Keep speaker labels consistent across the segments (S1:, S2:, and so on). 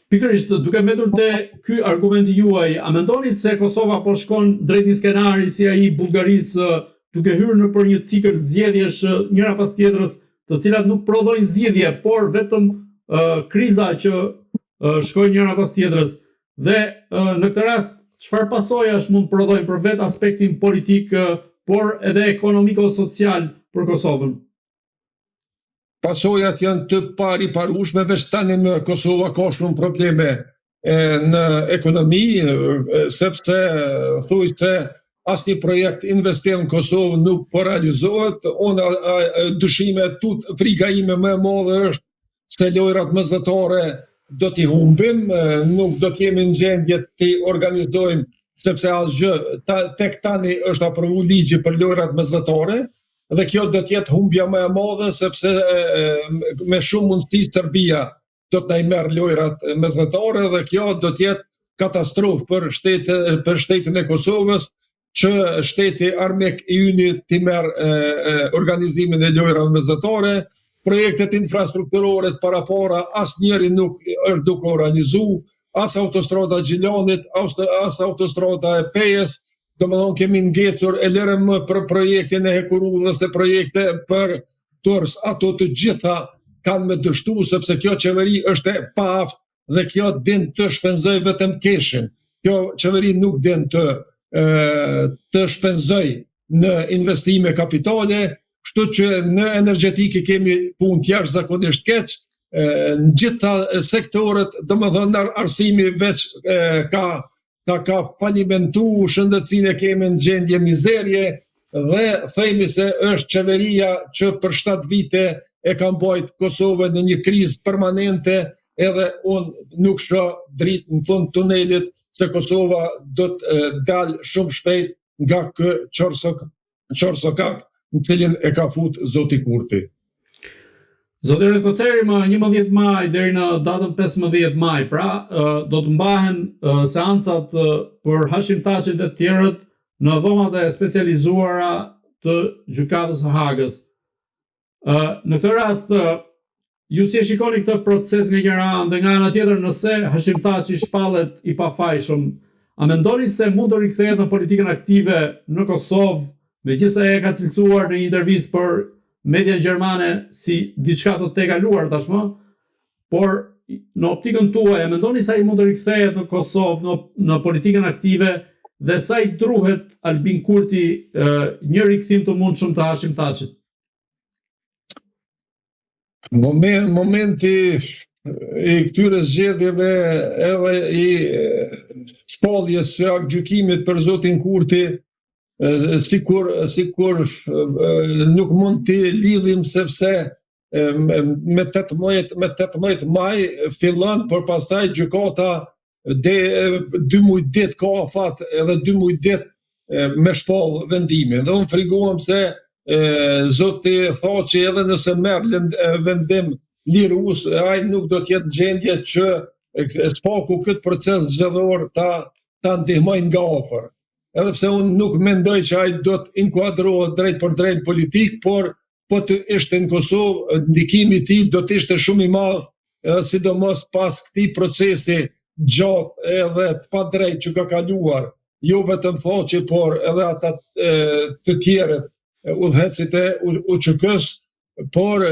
S1: Pikërisht, duke mbetur te ky argumenti juaj, a mendoni se Kosova po shkon drejt një skenari si ai i Bullgarisë, duke hyrë në për një cikël zgjedhjesh njëra pas tjetrës, të cilat nuk prodhojnë zgjidhje, por vetëm kriza që shkojnë njëra pas tjetrës. Dhe në këtë rast, çfarë pasojash mund prodhojnë për vetë aspektin politik, por edhe ekonomiko-social për Kosovën?
S2: Pasojat janë të pariparueshme, veç tani në Kosova ka shumë probleme në ekonomi, sepse thuaj se asnjë projekt investim në Kosovë nuk po realizohet. Unë dyshime tut frika ime më e madhe është se lojrat mesatare do t'i humbim, nuk do t'jemi në gjendje t'i organizojmë, sepse asgjë tek tani është aprovu ligji për lojrat mesatare. Dhe kjo do t'jetë humbja më e madhe, sepse me shumë mundësi Serbia do t'na i merr lojrat mesatare dhe kjo do t'jetë katastrofë për shtetin e Kosovës, që shteti armik i yni t'i merr organizimin e lojrave mesatare. Projektet infrastrukturore të para asnjëri nuk është duke organizu, as autostrada Gjilanit, as autostrada e Pejës. Domethënë kemi ngjetur e lërëm për projektin e Hekurullës e projekte për Turs, ato të gjitha kanë me dështu, sepse kjo qeveri është e paaftë dhe kjo din të shpenzoj vetëm keshin. Kjo qeveri nuk din të shpenzoj në investime kapitale, kështu që në energjetikë kemi punë jashtëzakonisht keq, në gjitha sektorët, domethënë arsimi veç ka falimentu, shëndetësinë e kemi në gjendje mizerje dhe themi se është qeveria që për 7 vite e ka mbajt Kosovën në një krizë permanente, edhe unë nuk shoh dritë në fund tunelit se Kosova do të dalë shumë shpejt nga ky qorsokak në cilin e ka fut Zoti Kurti.
S1: Zotëri Koceri, më 11 maj deri në datën 15 maj, pra do të mbahen seancat për Hashim Thaçin dhe të tjerët në dhomat e specializuara të gjykatës së Hagës. Në këtë rast, ju si e shikoni këtë proces nga njëra anë dhe nga ana tjetër, nëse Hashim Thaçi shpallet i pafajshëm, a mendoni se mund të rikthehet në politikën aktive në Kosovë, megjithëse e ka cilësuar në një intervistë për media gjermane si diçka të tejkaluar tashmë, por në optikën tuaj, a mendoni sa i mund të rikthehet në Kosovë në politikën aktive dhe sa i druhet Albin Kurti një rikthim të mundshëm të Hashim Thaçit?
S2: Momenti i këtyre zgjedhjeve edhe i shpalljes së gjykimit për zotin Kurti, sikur nuk mund t'i lidhim, sepse me 18 maj fillon, por pastaj gjykata 2 muaj ditë ka afat edhe 2 muaj ditë me shpall vendimin. Dhe unë frikohem se zoti Thaçi edhe nëse merr vendim lirus, ai nuk do t'jetë gjendje që spaku këtë proces zgjedhor ta ndihmojnë nga afër. Edhe pse unë nuk mendoj që ai do të inkuadrohet drejt për drejt politik, por po të ishte në Kosovë, ndikimi i tij do të ishte shumë i madh, sidomos pas këtij procesi gjatë edhe të padrejtë që ka kaluar, jo vetëm Thaçi, por edhe ata të tjerët, udhëhecit e UÇK-s, por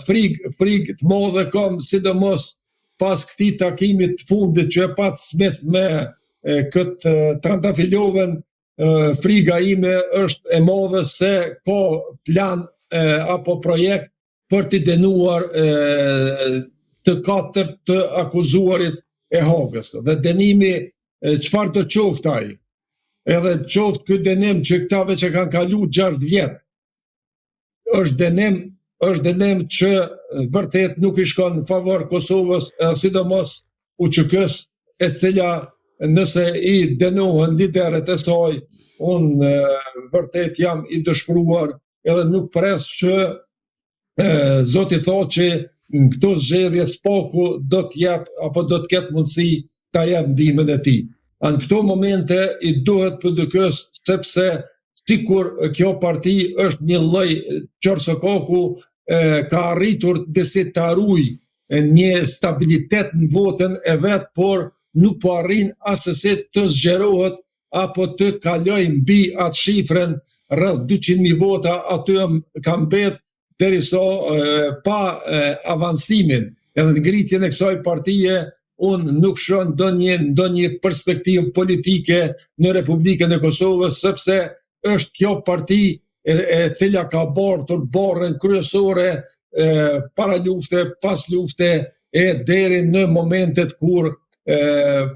S2: frikë të madhe kam, sidomos pas këtij takimit të fundit që e pat Smith me këtë Trandafilovën. Friga ime është e madhe se ka plan apo projekt për t'i dënuar të 4 të akuzuarit e Hagës. Dhe dënimi çfarë do qoftë ai? Edhe qoftë ky dënim që këtave që kanë kalu 6 vjet, është dënim që vërtet nuk i shkon në favor Kosovës, sidomos UÇK-s, e cila nëse i dënohen liderët e saj, unë vërtet jam i dëshpëruar edhe nuk pres që zoti Thaçi në këto zgjedhje spaku do t'jap apo do të ketë mundësi ta jap ndihmën e tij. Në këto momente i duhet PDK-s, sepse sikur kjo parti është një lloj qorsokaku, ka arritur disi ta ruaj një stabilitet në votën e vetë, por nuk po arrin asëse të zgjerohet apo të kaloj mbi atë shifrën rreth 200.000 vota, aty ka mbet derisa pa avancimin edhe ngritjen e kësaj partie, unë nuk shoh ndonjë perspektivë politike në Republikën e Kosovës, sepse është kjo parti e cila ka bartur barrën kryesore para lufte, pas lufte e deri në momentet kur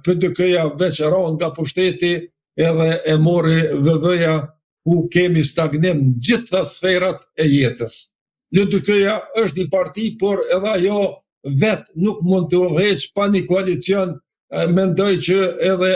S2: PDK-ja veç ra nga pushteti edhe e mori VV-ja, ku kemi stagnim në gjitha sferat e jetës. LDK-ja është një parti, por edhe ajo vetë nuk mund të udhëheq pa një koalicion. Mendoj që edhe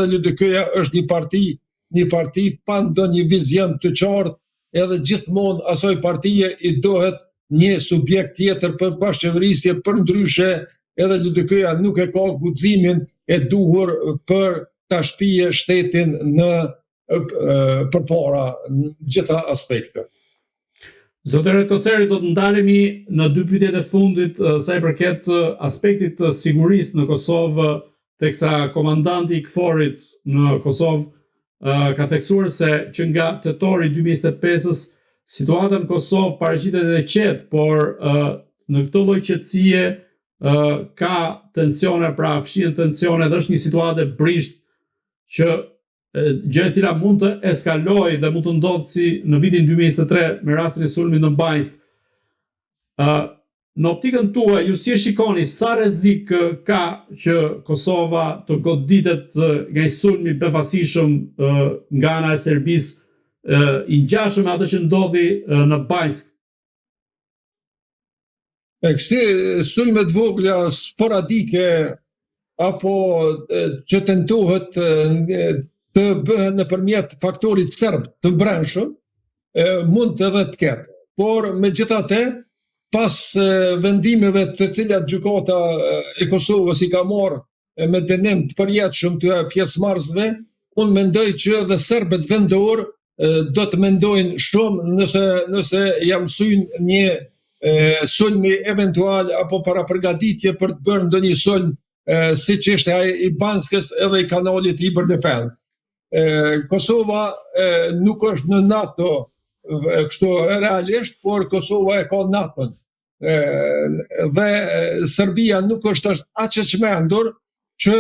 S2: LDK-ja është një parti pa ndonjë vizion të qartë, edhe gjithmonë asoj partije i dohet një subjekt tjetër për bashkëqeverisje, për ndryshe edhe LDK-ja nuk e ka guximin e duhur për ta shpije shtetin në përpara në gjitha aspektet.
S1: Zotëre Koceri, do të ndalemi në 2 pyetjet e fundit sa i përket aspektit të sigurisë në Kosovë, teksa komandanti i KFOR-it në Kosovë ka theksuar se që nga tetori 2025-s situata në Kosovë paraqitet e qetë, por në këtë lloj qetësie ka tensione, pra fshihen tensione dhe është një situatë brisht që gjë e cila mund të eskalojë dhe mund të ndodhë si në vitin 2023 me rastin e sulmit në Banjsk. Në optikën tuaj, ju si shikoni sa rrezik ka që Kosova të goditet nga një sulm i befasishëm nga ana e Serbisë i ngjashëm me atë që ndodhi në Banjsk?
S2: Kësi sulmet vogla sporadike apo që tentohet të bëhen nëpërmjet faktorit serb të brendshëm, mund edhe të ketë. Por megjithatë, pas vendimeve të cilat gjykata e Kosovës i ka marrë me dënim të përjetshëm të pjesëmarrësve, unë mendoj që edhe serbët vendor do të mendojnë shumë nëse jam mësyn një sulmi eventual apo para përgatitje për të bërë ndonjë sulm siç ishte ai i Banskës edhe i kanalit Iber Defense. Kosova nuk është në NATO kështu realisht, por Kosova e ka NATO-n. Dhe Serbia nuk është aq e çmendur që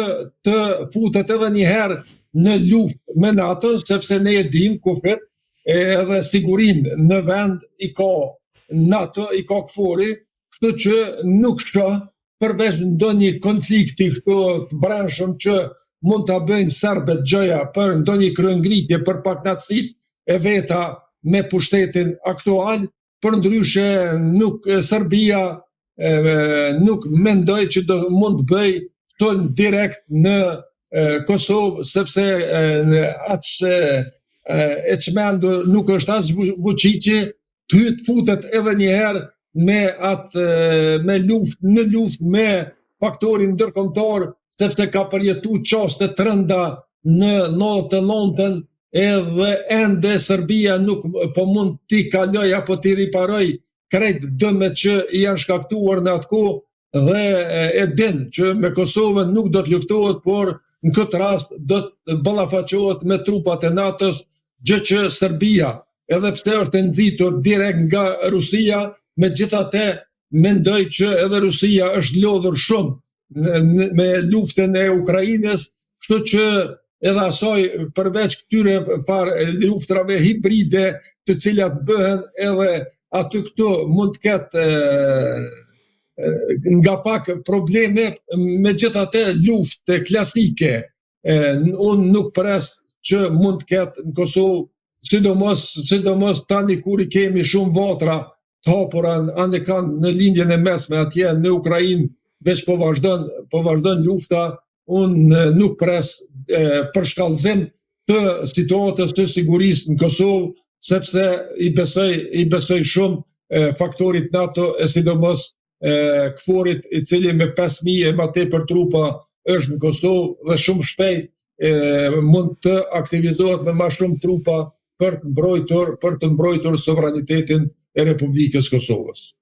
S2: të futet edhe një herë në luftë me NATO-n, sepse ne e dim kufit edhe sigurinë në vend i ka NATO, i ka KFOR-i, kështu që nuk shoh përveç ndonjë konflikti këtu të brendshëm që mund ta bëjnë serbët gjëja për ndonjë kryengritje për paknatësitë e veta me pushtetin aktual, për ndryshe nuk Serbia nuk mendoj që mund të bëj sulm direkt në Kosovë, sepse aq e çmendur nuk është as Vučići të futet edhe një herë në luftë me faktorin ndërkombëtar, sepse ka përjetu qaste të rënda në 99-ën, edhe ende Serbia nuk po mund t'i kaloj apo t'i riparoj krejt dëmet që i janë shkaktuar në atë kohë, dhe e din që me Kosovën nuk do të luftohet, por në këtë rast do të ballafaqohet me trupat e NATO-s, gjë që Serbia, edhe pse është e nxitur direkt nga Rusia, megjithatë mendoj që edhe Rusia është lodhur shumë me luftën e Ukrainës, kështu që edhe asaj përveç këtyre luftrave hibride të cilat bëhen edhe aty këtu mund të ketë nga pak probleme, megjithatë luftë klasike unë nuk pres që mund të ketë në Kosovë, sidomos tani kur i kemi shumë vatra të hapura anë kanë në lindjen e mesme atje në Ukrainë, veç po vazhdon lufta, unë nuk pres përshkallëzim të situatës të sigurisë në Kosovë, sepse i besoj shumë faktorit NATO e sidomos KFOR-it, i cili me 5.000 e ma tepër trupa është në Kosovë dhe shumë shpejt mund të aktivizohet me ma shumë trupa për të mbrojtur sovranitetin e Republikës Kosovës.